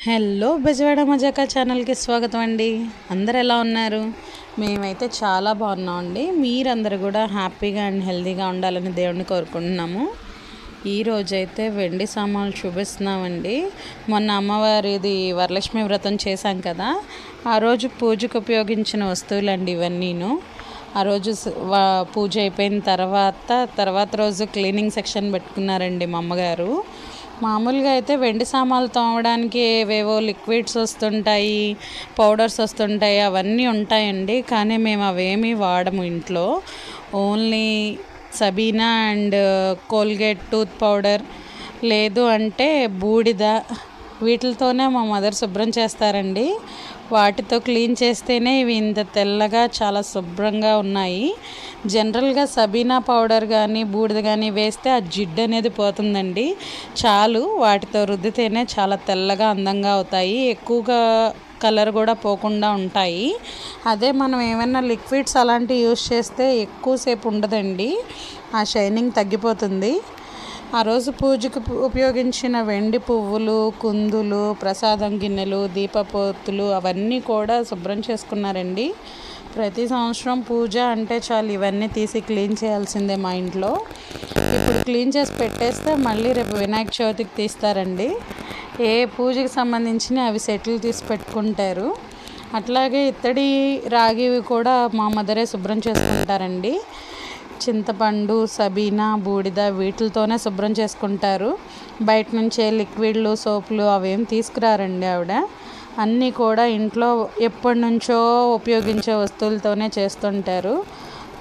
Hello Bezawada మజాకా ఛానల్కి స్వాగతం అండి. అందరు ఎలా ఉన్నారు? మేమైతే చాలా బాగున్నామండి. మీరందరూ కూడా హ్యాపీగా అండ్ హెల్తీగా ఉండాలని దేవుడిని కోరుకుంటున్నాము. ఈరోజైతే వెండి సామాన్లు చూపిస్తున్నామండి. మొన్న అమ్మవారిది వరలక్ష్మి వ్రతం చేశాం కదా, ఆ రోజు పూజకు ఉపయోగించిన వస్తువులండి ఇవన్నీను. ఆ రోజు పూజ అయిపోయిన తర్వాత రోజు క్లీనింగ్ సెక్షన్ పెట్టుకున్నారండి మా అమ్మగారు. మామూలుగా అయితే వెండి సామాన్లు తోమడానికి ఏవేవో లిక్విడ్స్ వస్తుంటాయి, పౌడర్స్ వస్తుంటాయి, అవన్నీ ఉంటాయండి. కానీ మేము అవేమీ వాడము ఇంట్లో. Only Sabena and Colgate tooth powder, లేదు అంటే బూడిద, వీటితోనే మా మదర్ శుభ్రం చేస్తారండి. వాటితో క్లీన్ చేస్తేనే ఇవి ఇంత తెల్లగా చాలా శుభ్రంగా ఉన్నాయి. జనరల్గా సబీనా పౌడర్ కానీ బూడిద కానీ వేస్తే ఆ జిడ్డు అనేది పోతుందండి. చాలు వాటితో రుద్దితేనే చాలా తెల్లగా అందంగా అవుతాయి, ఎక్కువగా కలర్ కూడా పోకుండా ఉంటాయి. అదే మనం ఏమైనా లిక్విడ్స్ అలాంటివి యూస్ చేస్తే ఎక్కువసేపు ఉండదండి, ఆ షైనింగ్ తగ్గిపోతుంది. ఆ రోజు పూజకు ఉపయోగించిన వెండి పువ్వులు, కుందులు, ప్రసాదం గిన్నెలు, దీపపోతులు అవన్నీ కూడా శుభ్రం చేసుకున్నారండి. ప్రతి సంవత్సరం పూజ అంటే చాలు ఇవన్నీ తీసి క్లీన్ చేయాల్సిందే మా ఇంట్లో. ఇప్పుడు క్లీన్ చేసి పెట్టేస్తే మళ్ళీ రేపు వినాయక చవితికి తీస్తారండి. ఏ పూజకి సంబంధించిన అవి సెటిల్ తీసి పెట్టుకుంటారు. అట్లాగే ఇత్తడి రాగివి కూడా మా మదరే శుభ్రం చేసుకుంటారండి. చింతపండు, సబీనా, బూడిద వీటితోనే శుభ్రం చేసుకుంటారు. బయట నుంచే లిక్విడ్లు, సోపులు అవేం తీసుకురారండి ఆవిడ. అన్నీ కూడా ఇంట్లో ఎప్పటి నుంచో ఉపయోగించే వస్తువులతోనే చేస్తుంటారు.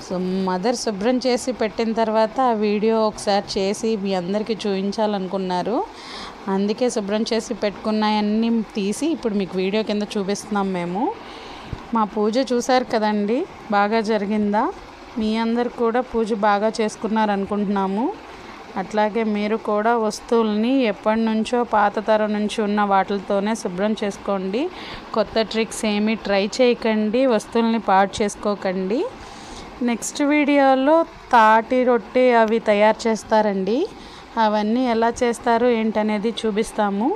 సో మదర్ శుభ్రం చేసి పెట్టిన తర్వాత ఆ వీడియో ఒకసారి చేసి మీ అందరికీ చూపించాలనుకున్నారు. అందుకే శుభ్రం చేసి పెట్టుకున్నాయన్నీ తీసి ఇప్పుడు మీకు వీడియో కింద చూపిస్తున్నాం మేము. మా పూజ చూశారు కదండి, బాగా జరిగిందా? మీ అందరు కూడా పూజ బాగా చేసుకున్నారనుకుంటున్నాము. అట్లాగే మీరు కూడా వస్తువుల్ని ఎప్పటి నుంచో పాత తరం నుంచి ఉన్న వాటితోనే శుభ్రం చేసుకోండి. కొత్త ట్రిక్స్ ఏమీ ట్రై చేయకండి, వస్తువుల్ని పాడు చేసుకోకండి. నెక్స్ట్ వీడియోలో తాటి రొట్టె అవి తయారు చేస్తారండి. అవన్నీ ఎలా చేస్తారు ఏంటనేది చూపిస్తాము.